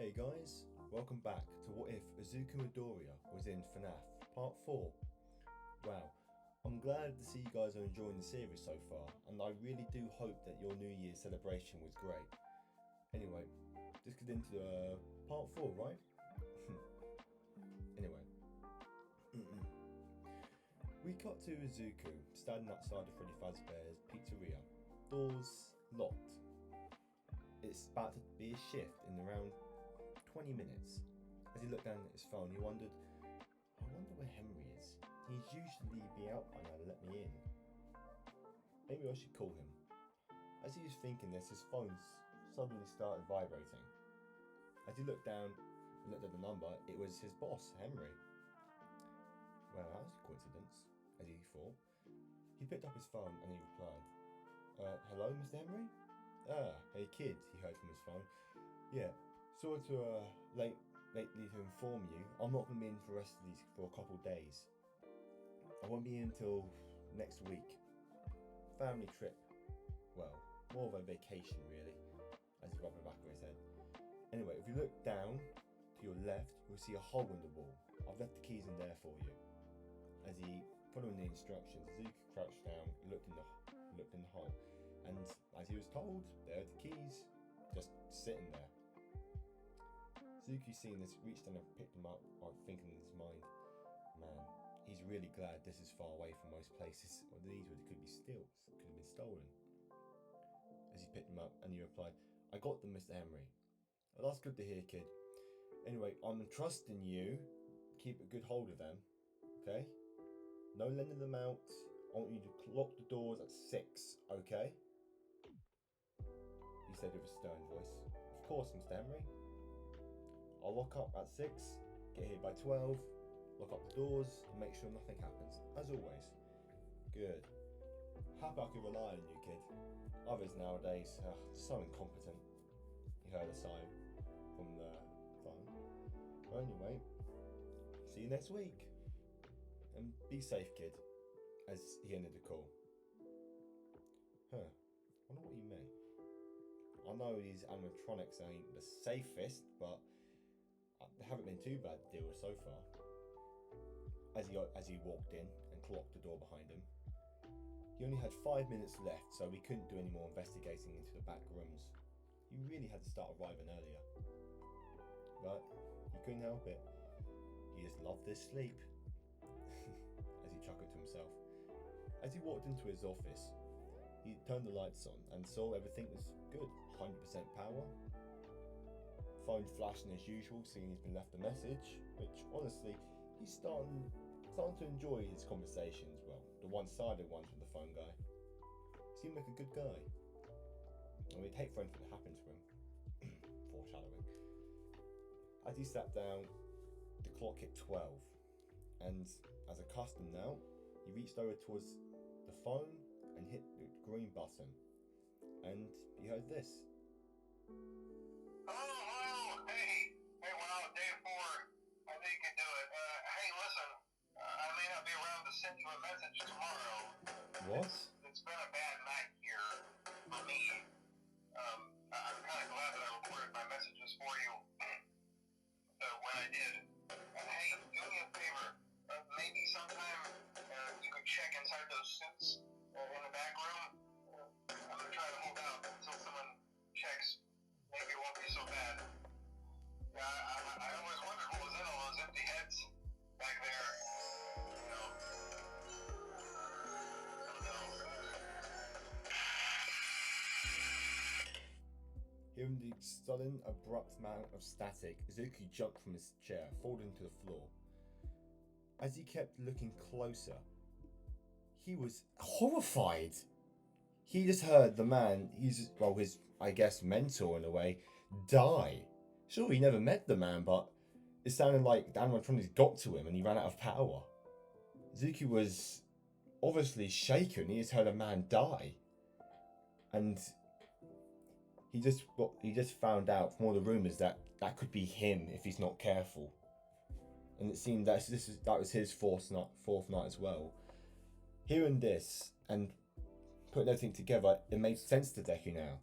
Hey guys, welcome back to What If Izuku Midoriya was in FNAF Part 4. Wow, I'm glad to see you guys are enjoying the series so far, and I really do hope that your New Year's celebration was great. Anyway, let's get into Part 4, right? Anyway. We cut to Izuku standing outside of Freddy Fazbear's pizzeria. Doors locked. It's about to be a shift in around 20 minutes. As he looked down at his phone, he wondered, I wonder where Henry is. He'd usually be out by now to let me in. Maybe I should call him. As he was thinking this, his phone suddenly started vibrating. As he looked down and looked at the number, it was his boss, Henry. Well, that's a coincidence, as he thought. He picked up his phone and he replied, hello, Mr. Henry? Hey kid, he heard from his phone. Yeah, sorry to lately to inform you, I'm not going to be in for the rest of these for a couple of days. I won't be in until next week. Family trip. Well, more of a vacation really, as he rubbed the back of his head. Anyway, if you look down to your left, you'll see a hole in the wall. I've left the keys in there for you. As he following the instructions, Izuku crouched down, looked in the hole, and as he was told, there are the keys, just sitting there. Izuku, seeing this, reached down and picked them up, thinking in his mind, man, he's really glad this is far away from most places, or these could have been stolen. As he picked them up, and he replied, I got them, Mr. Henry. Well, that's good to hear, kid. Anyway, I'm trusting you. Keep a good hold of them, okay? No lending them out. I want you to lock the doors at 6, okay? He said with a stern voice. Of course, Mr. Henry. I'll lock up at 6, get here by 12, lock up the doors, and make sure nothing happens, as always. Good. Happy I can rely on you, kid. Others nowadays are so incompetent. He heard a sigh from the phone. Well, anyway, see you next week. And be safe, kid, as he ended the call. I wonder what he meant. I know these animatronics ain't the safest, but they haven't been too bad to deal with so far. As he walked in and clocked the door behind him, he only had 5 minutes left, so he couldn't do any more investigating into the back rooms. He really had to start arriving earlier. But he couldn't help it. He just loved his sleep. As he chuckled to himself. As he walked into his office, he turned the lights on and saw everything was good. 100% power. Phone flashing as usual, seeing he's been left a message, which honestly, he's starting to enjoy his conversations. Well, the one-sided ones with the phone guy. He seemed like a good guy. I mean, he'd hate for anything to happen to him. Foreshadowing. As he sat down, the clock hit 12. And as a custom now, he reached over towards the phone and hit the green button. And he heard this. Hello, hey, wow, day 4, I think you can do it. Hey, listen, I may not be around to send you a message tomorrow. What? It's been a bad night here for me. I'm kind of glad that I recorded my messages for you when I did. Hey, do me a favor. Maybe sometime you could check inside those suits in the back room. I'm going to try to hold out until someone checks. Maybe it won't be so bad. Yeah, I always wondered what was in all those empty heads back there. You know. I don't know. Hearing the sudden, abrupt amount of static, Izuku jumped from his chair, falling to the floor. As he kept looking closer, he was horrified. He just heard the man, his I guess, mentor in a way, die. Sure, he never met the man, but it sounded like the animatronics got to him and he ran out of power. Izuku was obviously shaken. He just heard a man die. And he just found out from all the rumours that could be him if he's not careful. And it seemed that that was his fourth night as well. Hearing this and putting everything together, it made sense to Deku now.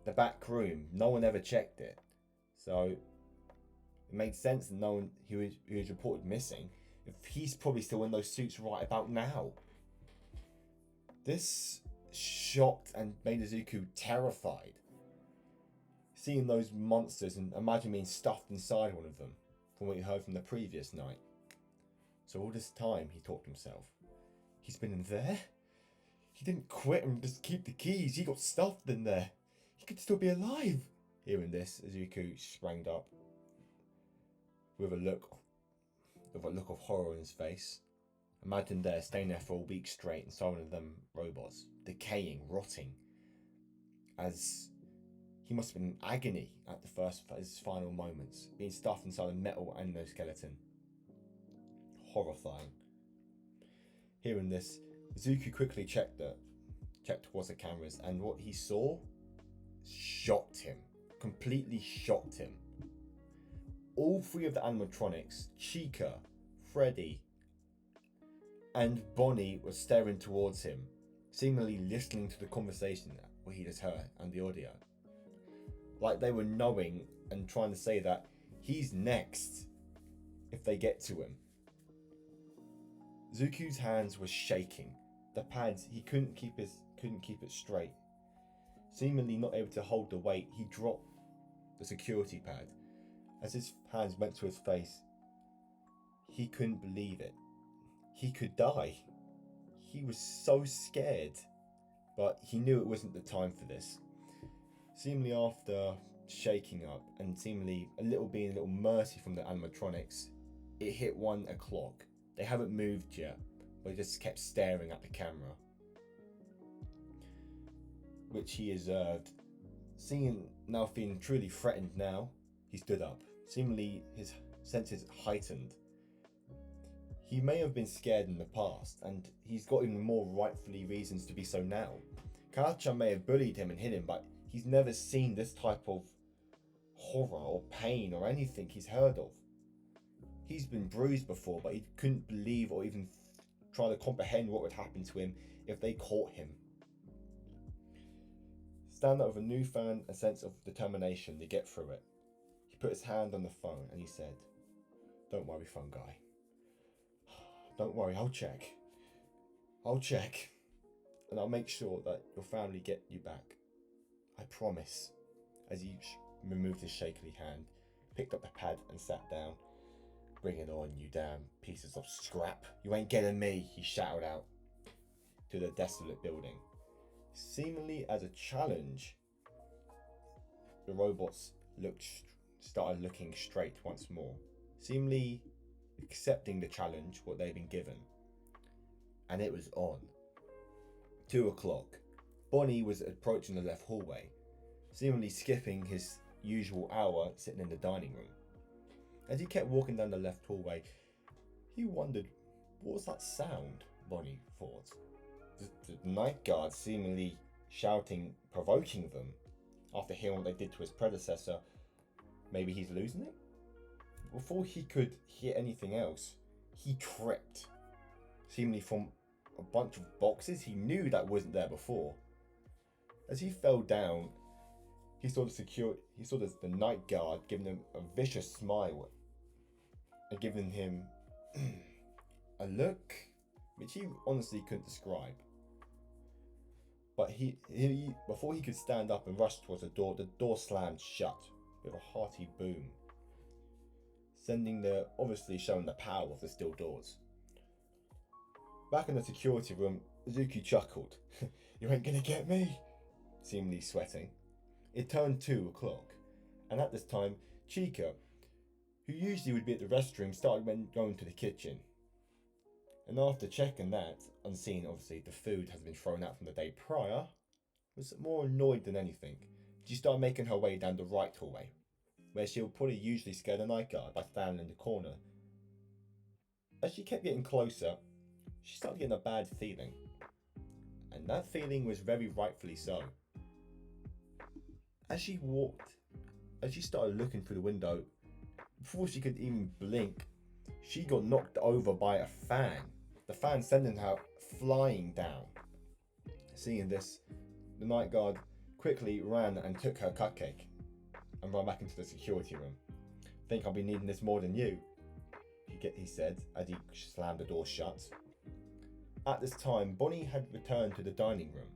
The back room, no one ever checked it. So It made sense that knowing who was reported missing, if he's probably still in those suits right about now. This shocked and made Izuku terrified. Seeing those monsters and imagine being stuffed inside one of them, from what he heard from the previous night. So all this time, he thought to himself, he's been in there? He didn't quit and just keep the keys, he got stuffed in there. He could still be alive. Hearing this, Izuku sprang up with a look of horror in his face. Imagine there, staying there for a week straight inside one of them robots, decaying, rotting, as he must have been in agony at his final moments, being stuffed inside a metal endoskeleton. Horrifying. Hearing this, Izuku quickly checked towards the cameras, and what he saw shocked him. Completely shocked him. All three of the animatronics, Chica, Freddy, and Bonnie, were staring towards him, seemingly listening to the conversation that he just heard and the audio. Like they were knowing and trying to say that he's next if they get to him. Zuku's hands were shaking. The pads, he couldn't keep it straight. Seemingly not able to hold the weight, he dropped the security pad. As his hands went to his face, he couldn't believe it. He could die. He was so scared, but he knew it wasn't the time for this. Seemingly after shaking up and seemingly a little mercy from the animatronics, it hit 1 o'clock. They haven't moved yet, but he just kept staring at the camera, which he observed. Now feeling truly threatened now, he stood up. Seemingly his senses heightened. He may have been scared in the past, and he's got even more rightfully reasons to be so now. Kacha may have bullied him and hit him, but he's never seen this type of horror or pain or anything he's heard of. He's been bruised before, but he couldn't believe or even try to comprehend what would happen to him if they caught him. Stand up with a newfound sense of determination to get through it. He put his hand on the phone and he said, "Don't worry, phone guy. Don't worry, I'll check. And I'll make sure that your family get you back. I promise." As he removed his shakily hand, picked up the pad and sat down. "Bring it on, you damn pieces of scrap. You ain't getting me," he shouted out to the desolate building. Seemingly as a challenge, the robots started looking straight once more, seemingly accepting the challenge, what they'd been given. And it was on. 2 o'clock. Bonnie was approaching the left hallway, seemingly skipping his usual hour sitting in the dining room. As he kept walking down the left hallway, he wondered, what was that sound? Bonnie thought. The night guard seemingly shouting, provoking them after hearing what they did to his predecessor. Maybe he's losing it? Before he could hear anything else, he tripped, seemingly from a bunch of boxes he knew that wasn't there before. As he fell down, he saw the night guard giving him a vicious smile and giving him a look which he honestly couldn't describe. But before he could stand up and rush towards the door slammed shut with a hearty boom, obviously showing the power of the steel doors. Back in the security room, Izuku chuckled. "You ain't gonna get me," seemingly sweating. It turned 2 o'clock, and at this time, Chica, who usually would be at the restroom, started going to the kitchen. And after checking that, and seeing obviously the food has been thrown out from the day prior, was more annoyed than anything. She started making her way down the right hallway, where she would probably usually scare the night guard by standing in the corner. As she kept getting closer, she started getting a bad feeling. And that feeling was very rightfully so. As she started looking through the window, before she could even blink, she got knocked over by a fan. The fan sending her flying down. Seeing this, the night guard quickly ran and took her cupcake and ran back into the security room. think I'll be needing this more than you, he said as he slammed the door shut. At this time, Bonnie had returned to the dining room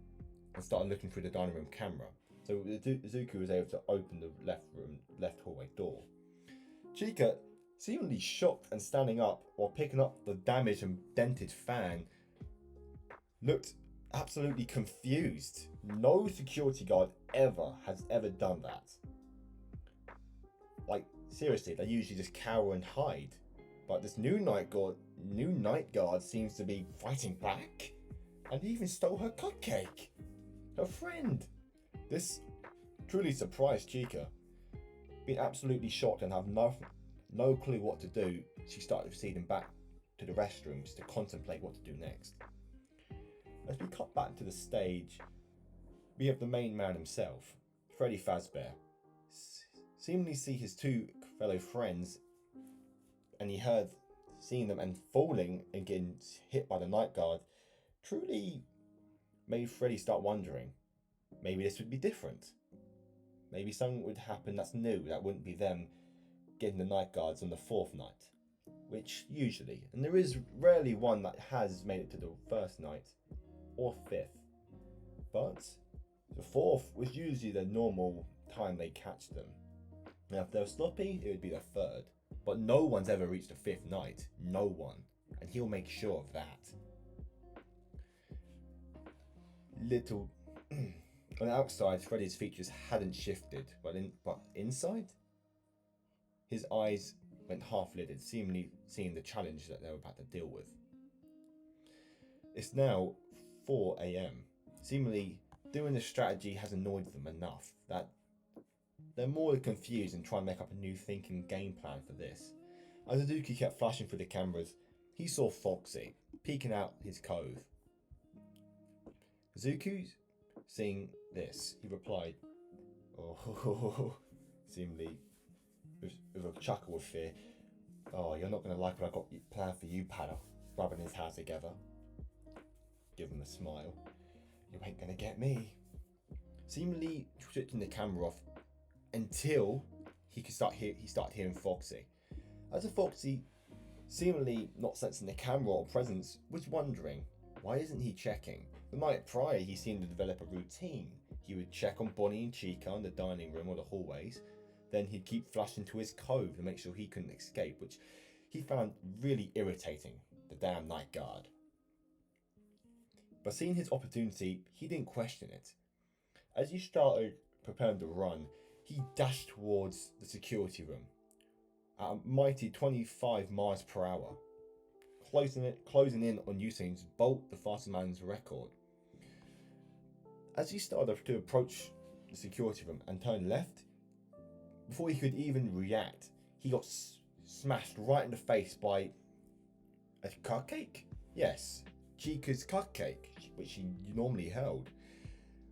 and started looking through the dining room camera, so Izuku was able to open the left hallway door. Chika, seemingly shocked and standing up while picking up the damaged and dented fan, looked absolutely confused. No security guard has ever done that. Like, seriously, they usually just cower and hide. But this new night guard seems to be fighting back. And he even stole her cupcake. Her friend. This truly surprised Chika. Being absolutely shocked and have no clue what to do, she started proceeding back to the restrooms to contemplate what to do next. As we cut back to the stage, we have the main man himself, Freddy Fazbear, seemingly see his two fellow friends, and seeing them and falling and getting hit by the night guard, truly made Freddy start wondering, maybe this would be different. Maybe something would happen that's new, that wouldn't be them getting the night guards on the fourth night. Which usually, and there is rarely one that has made it to the first night, or fifth. But the fourth was usually the normal time they catch them. Now if they're sloppy, it would be the third. But no one's ever reached the fifth night. No one. And he'll make sure of that. On the outside, Freddy's features hadn't shifted, but inside, his eyes went half-lidded, seemingly seeing the challenge that they were about to deal with. It's now 4 AM. Seemingly, doing this strategy has annoyed them enough that they're more confused and trying to make up a new thinking game plan for this. As Izuku kept flashing through the cameras, he saw Foxy peeking out his cove. Izuku, seeing this, he replied, "Oh," seemingly with a chuckle of fear. "Oh, you're not going to like what I got planned for you, pal," rubbing his hands together. Give him a smile. "You ain't going to get me." Seemingly switching the camera off until he started hearing Foxy. As a Foxy, seemingly not sensing the camera or presence, was wondering, why isn't he checking? The night prior, he seemed to develop a routine. He would check on Bonnie and Chica in the dining room or the hallways. Then he'd keep flashing to his cove to make sure he couldn't escape, which he found really irritating, the damn night guard. But seeing his opportunity, he didn't question it. As he started preparing to run, he dashed towards the security room at a mighty 25 miles per hour, closing in on Usain's Bolt, the fastest man's record. As he started to approach the security room and turn left, before he could even react, he got smashed right in the face by a cupcake? Yes, Chica's cupcake, which he normally held.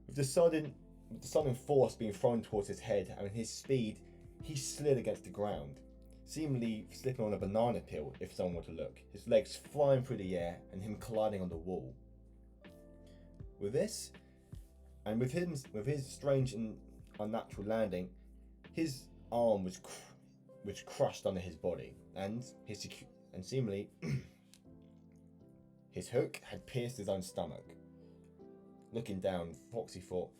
With the sudden force being thrown towards his head and with his speed, he slid against the ground, seemingly slipping on a banana peel if someone were to look, his legs flying through the air and him colliding on the wall. With this, and with his strange and unnatural landing, his arm was crushed under his body, and seemingly his hook had pierced his own stomach. Looking down, Foxy thought,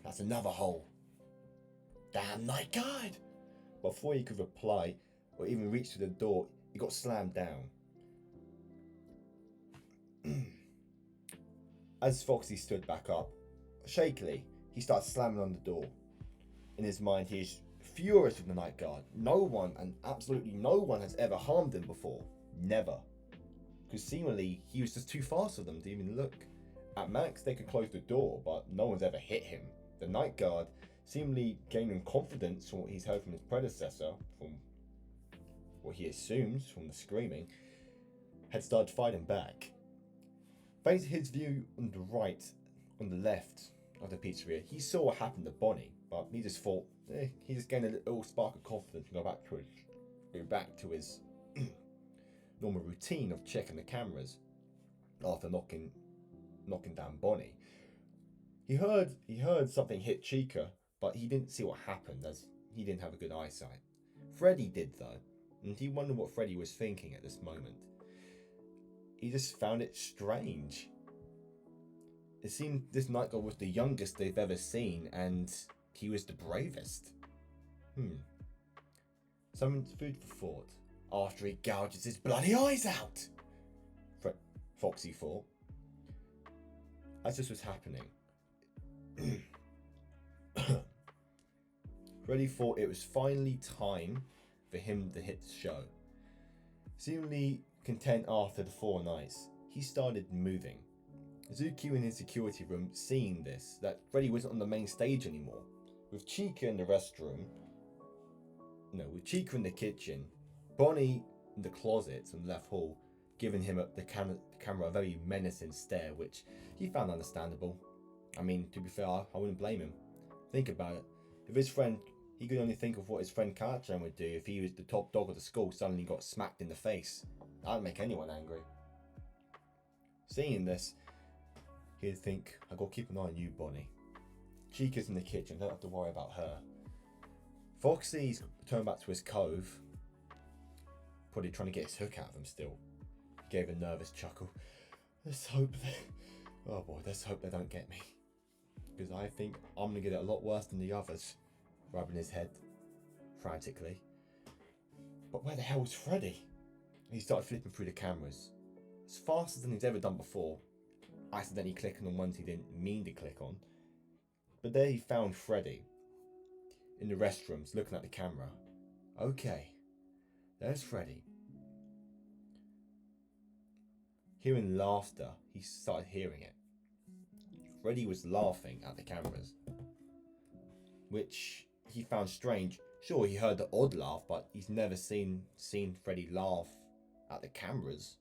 that's another hole. Damn night guard! But before he could reply or even reach to the door, he got slammed down. As Foxy stood back up, shakily, he started slamming on the door. In his mind, he is furious with the night guard. No one, and absolutely no one, has ever harmed him before. Never. Because seemingly, he was just too fast for them to even look. At max, they could close the door, but no one's ever hit him. The night guard, seemingly gaining confidence from what he's heard from his predecessor, from what he assumes from the screaming, had started fighting back. Facing his view on the left of the pizzeria, he saw what happened to Bonnie, but he just thought, he just gained a little spark of confidence and go back to his normal routine of checking the cameras after knocking down Bonnie. He heard something hit Chica, but he didn't see what happened as he didn't have a good eyesight. Freddy did though, and he wondered what Freddy was thinking at this moment. He just found it strange. It seemed this night guard was the youngest they've ever seen, and he was the bravest. Some food for thought. After he gouges his bloody eyes out, Foxy thought. As this was happening, Freddy thought it was finally time for him to hit the show. Seemingly content after the 4 nights, he started moving. Izuku in his security room seeing this, that Freddy wasn't on the main stage anymore. With Chica in the kitchen, Bonnie in the closet on the left hall, giving him the camera a very menacing stare, which he found understandable. I mean, to be fair, I wouldn't blame him. Think about it. If his friend, he could only think of what his friend Karchan would do if he was the top dog of the school suddenly got smacked in the face. That'd make anyone angry. Seeing this, he'd think, I gotta keep an eye on you, Bonnie. Chica's in the kitchen, don't have to worry about her. Foxy's turned back to his cove, probably trying to get his hook out of him still. He gave a nervous chuckle. Let's hope they don't get me. Because I think I'm gonna get it a lot worse than the others. Rubbing his head frantically. But where the hell was Freddy? He started flipping through the cameras. As faster than he's ever done before, accidentally clicking on ones he didn't mean to click on. But there he found Freddy in the restrooms looking at the camera. Okay, there's Freddy. Hearing laughter, he started hearing it. Freddy was laughing at the cameras, which he found strange. Sure, he heard the odd laugh, but he's never seen Freddy laugh at the cameras.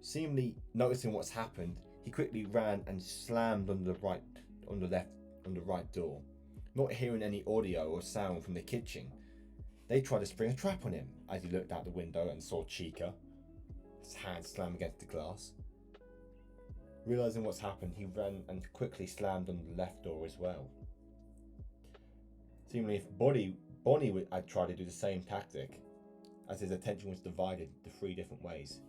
Seemingly noticing what's happened, he quickly ran and slammed on the right door. Not hearing any audio or sound from the kitchen, they tried to spring a trap on him as he looked out the window and saw Chica, his hand slam against the glass. Realizing what's happened, he ran and quickly slammed on the left door as well. Seemingly, if Bonnie had tried to do the same tactic, as his attention was divided to 3 different ways.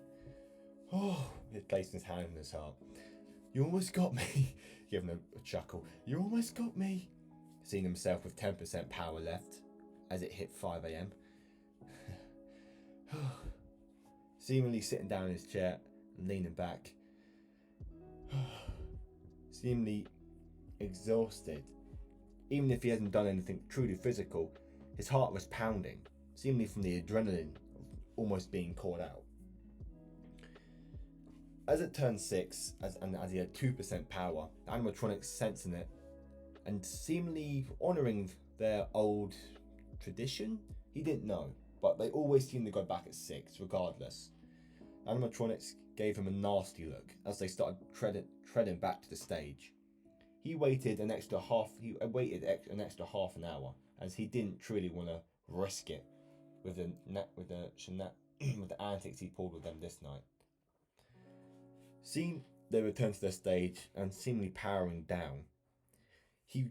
Oh, he placed his hand on his heart. You almost got me. Giving a chuckle. You almost got me. Seeing himself with 10% power left as it hit 5 a.m. Seemingly sitting down in his chair and leaning back. Seemingly exhausted. Even if he hasn't done anything truly physical, his heart was pounding, seemingly from the adrenaline of almost being caught out. As it turned 6, as he had 2% power, the animatronics sensing it, and seemingly honouring their old tradition, he didn't know, but they always seemed to go back at 6, regardless. Animatronics gave him a nasty look as they started treading back to the stage. He waited an extra half an hour, as he didn't truly want to risk it with the antics he pulled with them this night. Seeing they returned to their stage and seemingly powering down, he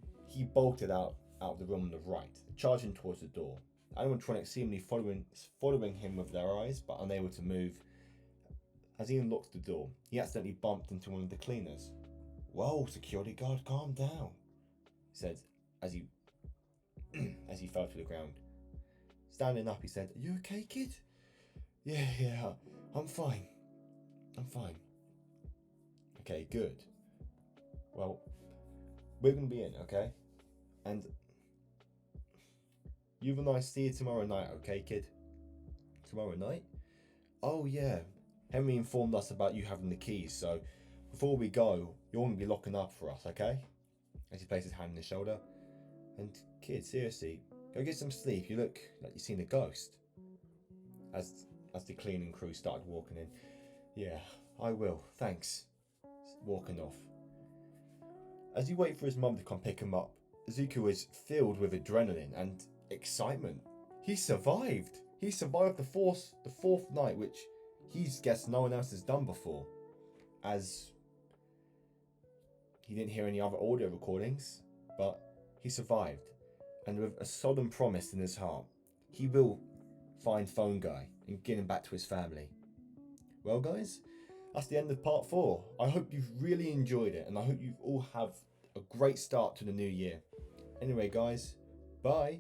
bolted out of the room on the right, charging towards the door. Animatronics seemingly following him with their eyes, but unable to move. As he unlocked the door, he accidentally bumped into one of the cleaners. "Whoa, security guard, calm down," he said as he fell to the ground. Standing up, he said, "Are you okay, kid?" Yeah, I'm fine. Okay, good. Well, we're going to be in, okay? And you and I see you tomorrow night, okay, kid? Tomorrow night? Oh, yeah. Henry informed us about you having the keys, so before we go, you're going to be locking up for us, okay? As he placed his hand on his shoulder. And kid, seriously, go get some sleep. You look like you've seen a ghost. As the cleaning crew started walking in. Yeah, I will, thanks. Walking off. As he waited for his mum to come pick him up, Izuku is filled with adrenaline and excitement. He survived. He survived the fourth night, which he's guessed no one else has done before. As he didn't hear any other audio recordings, but he survived. and with a solemn promise in his heart, he will find Phone Guy and get him back to his family. Well, guys, that's the end of part 4. I hope you've really enjoyed it, and I hope you all have a great start to the new year. Anyway, guys, bye.